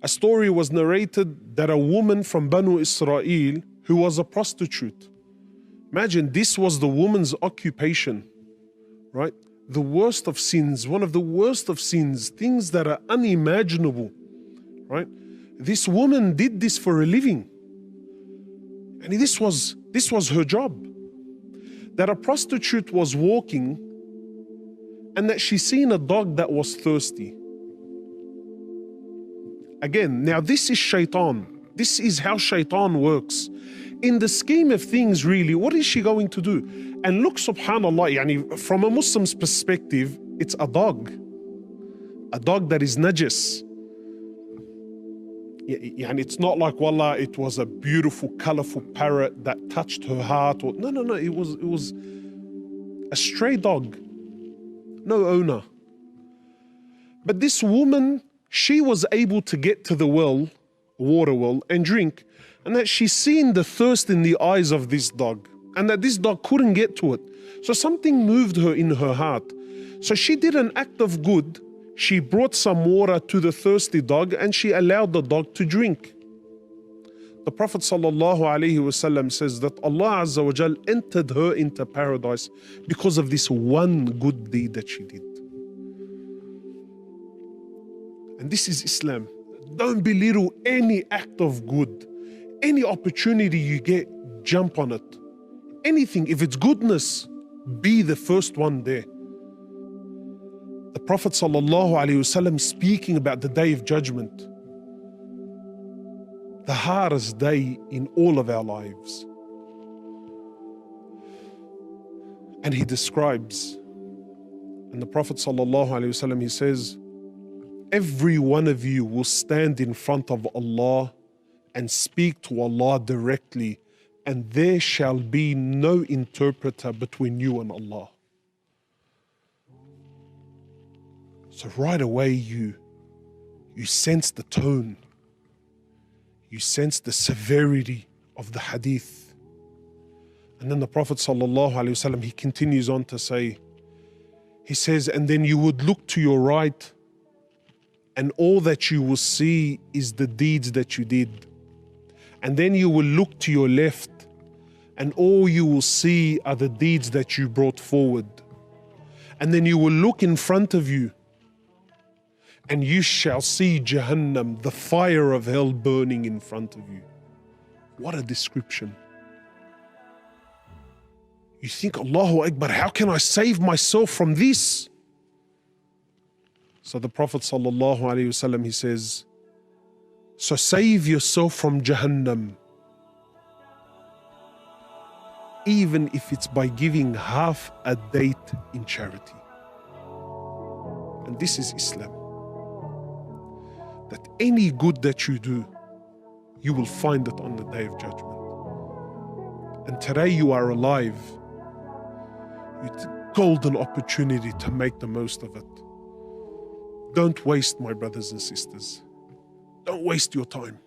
a story was narrated that a woman from Banu Israel who was a prostitute. Imagine, this was the woman's occupation, right? The worst of sins, one of the worst of sins, things that are unimaginable, right? This woman did this for a living. And this was her job. That a prostitute was walking and that she seen a dog that was thirsty. Again, now this is shaitan. This is how shaitan works. In the scheme of things, really, what is she going to do? And look, subhanAllah, from a Muslim's perspective, it's a dog that is najis. It's not like, wallah, it was a beautiful, colorful parrot that touched her heart. Or no, it was a stray dog, no owner. But this woman, she was able to get to the well, water well, and drink, and that she seen the thirst in the eyes of this dog, and that this dog couldn't get to it. So something moved her in her heart. So she did an act of good. She brought some water to the thirsty dog and she allowed the dog to drink. The Prophet ﷺ says that Allah Azza wa Jal entered her into paradise because of this one good deed that she did. And this is Islam. Don't belittle any act of good. Any opportunity you get, jump on it. Anything, if it's goodness, be the first one there. The Prophet ﷺ speaking about the Day of Judgment, the hardest day in all of our lives. And he describes, and the Prophet ﷺ, he says, every one of you will stand in front of Allah and speak to Allah directly, and there shall be no interpreter between you and Allah. So right away you sense the tone, you sense the severity of the hadith. And then the Prophet ﷺ, he continues on to say, he says, and then you would look to your right and all that you will see is the deeds that you did. And then you will look to your left and all you will see are the deeds that you brought forward. And then you will look in front of you and you shall see Jahannam, the fire of hell burning in front of you. What a description. You think, Allahu Akbar, how can I save myself from this? So the Prophet ﷺ, he says, so save yourself from Jahannam, even if it's by giving half a date in charity. And this is Islam. That any good that you do, you will find it on the Day of Judgment. And today you are alive. It's a golden opportunity to make the most of it. Don't waste, my brothers and sisters. Don't waste your time.